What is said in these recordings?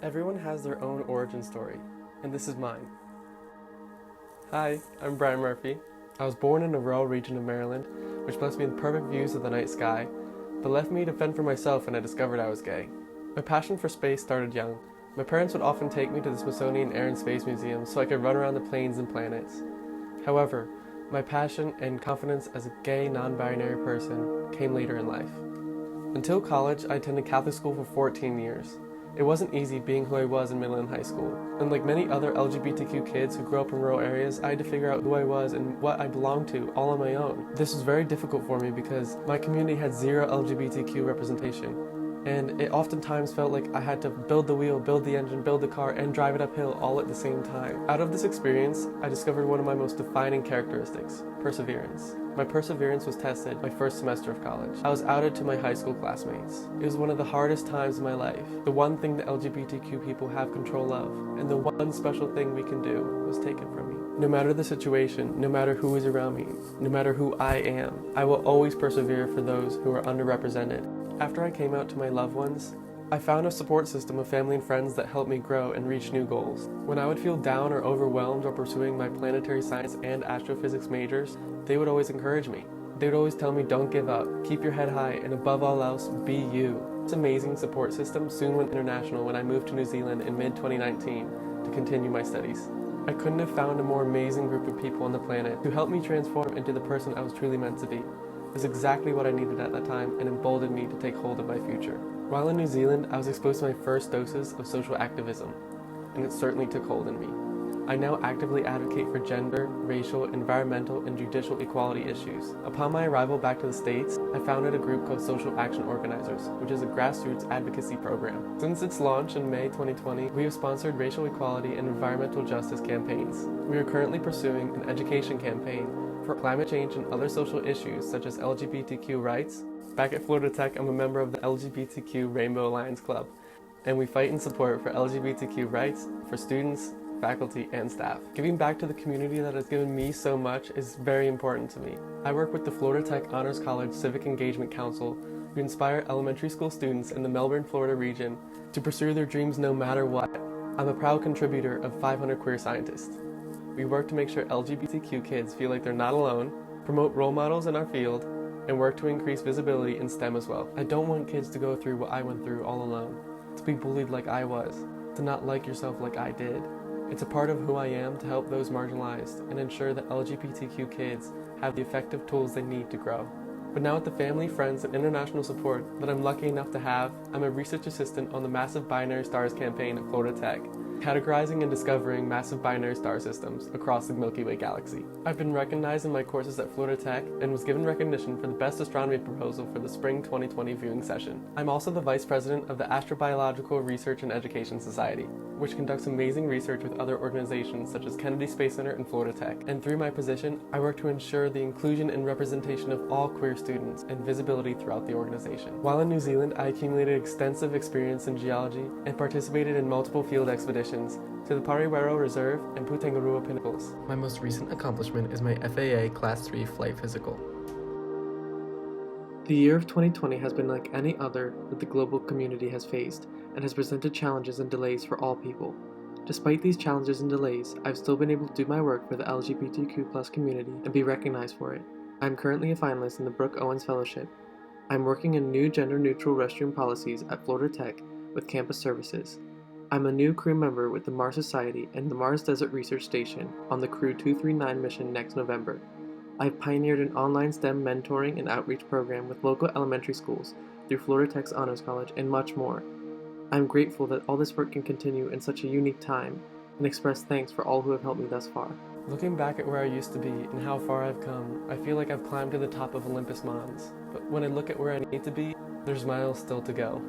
Everyone has their own origin story, and this is mine. Hi, I'm Brian Murphy. I was born in a rural region of Maryland, which blessed me with perfect views of the night sky, but left me to fend for myself when I discovered I was gay. My passion for space started young. My parents would often take me to the Smithsonian Air and Space Museum so I could run around the planes and planets. However, my passion and confidence as a gay, non-binary person came later in life. Until college, I attended Catholic school for 14 years. It wasn't easy being who I was in middle and high school. And like many other LGBTQ kids who grew up in rural areas, I had to figure out who I was and what I belonged to all on my own. This was very difficult for me because my community had zero LGBTQ representation. And it oftentimes felt like I had to build the wheel, build the engine, build the car, and drive it uphill all at the same time. Out of this experience, I discovered one of my most defining characteristics: perseverance. My perseverance was tested my first semester of college. I was outed to my high school classmates. It was one of the hardest times of my life. The one thing that LGBTQ people have control of, and the one special thing we can do, was taken from me. No matter the situation, no matter who is around me, no matter who I am, I will always persevere for those who are underrepresented. After I came out to my loved ones, I found a support system of family and friends that helped me grow and reach new goals. When I would feel down or overwhelmed while pursuing my planetary science and astrophysics majors, they would always encourage me. They would always tell me, don't give up, keep your head high, and above all else, be you. This amazing support system soon went international when I moved to New Zealand in mid-2019 to continue my studies. I couldn't have found a more amazing group of people on the planet who helped me transform into the person I was truly meant to be. It was exactly what I needed at that time and emboldened me to take hold of my future. While in New Zealand, I was exposed to my first doses of social activism, and it certainly took hold in me. I now actively advocate for gender, racial, environmental, and judicial equality issues. Upon my arrival back to the States, I founded a group called Social Action Organizers, which is a grassroots advocacy program. Since its launch in May 2020, we have sponsored racial equality and environmental justice campaigns. We are currently pursuing an education campaign for climate change and other social issues such as LGBTQ rights. Back at Florida Tech, I'm a member of the LGBTQ Rainbow Alliance Club, and we fight and support for LGBTQ rights for students, faculty, and staff. Giving back to the community that has given me so much is very important to me. I work with the Florida Tech Honors College Civic Engagement Council, who inspire elementary school students in the Melbourne, Florida region to pursue their dreams no matter what. I'm a proud contributor of 500 Queer Scientists. We work to make sure LGBTQ kids feel like they're not alone, promote role models in our field, and work to increase visibility in STEM as well. I don't want kids to go through what I went through all alone, to be bullied like I was, to not like yourself like I did. It's a part of who I am to help those marginalized and ensure that LGBTQ kids have the effective tools they need to grow. But now with the family, friends, and international support that I'm lucky enough to have, I'm a research assistant on the Massive Binary Stars campaign at Florida Tech, categorizing and discovering massive binary star systems across the Milky Way galaxy. I've been recognized in my courses at Florida Tech and was given recognition for the best astronomy proposal for the spring 2020 viewing session. I'm also the vice president of the Astrobiological Research and Education Society, which conducts amazing research with other organizations such as Kennedy Space Center and Florida Tech. And through my position, I work to ensure the inclusion and representation of all queer students and visibility throughout the organization. While in New Zealand, I accumulated extensive experience in geology and participated in multiple field expeditions to the Pariwero Reserve and Putangarua Pinnacles. My most recent accomplishment is my FAA Class 3 flight physical. The year of 2020 has been like any other that the global community has faced and has presented challenges and delays for all people. Despite these challenges and delays, I've still been able to do my work for the LGBTQ+ community and be recognized for it. I'm currently a finalist in the Brooke Owens Fellowship. I'm working in new gender-neutral restroom policies at Florida Tech with campus services. I'm a new crew member with the Mars Society and the Mars Desert Research Station on the Crew 239 mission next November. I've pioneered an online STEM mentoring and outreach program with local elementary schools through Florida Tech's Honors College and much more. I'm grateful that all this work can continue in such a unique time and express thanks for all who have helped me thus far. Looking back at where I used to be and how far I've come, I feel like I've climbed to the top of Olympus Mons. But when I look at where I need to be, there's miles still to go.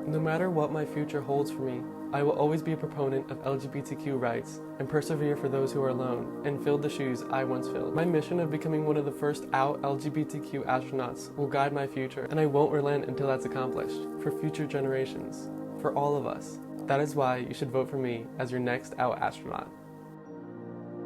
No matter what my future holds for me, I will always be a proponent of LGBTQ rights and persevere for those who are alone and filled the shoes I once filled. My mission of becoming one of the first out LGBTQ astronauts will guide my future, and I won't relent until that's accomplished, for future generations, for all of us. That is why you should vote for me as your next out astronaut.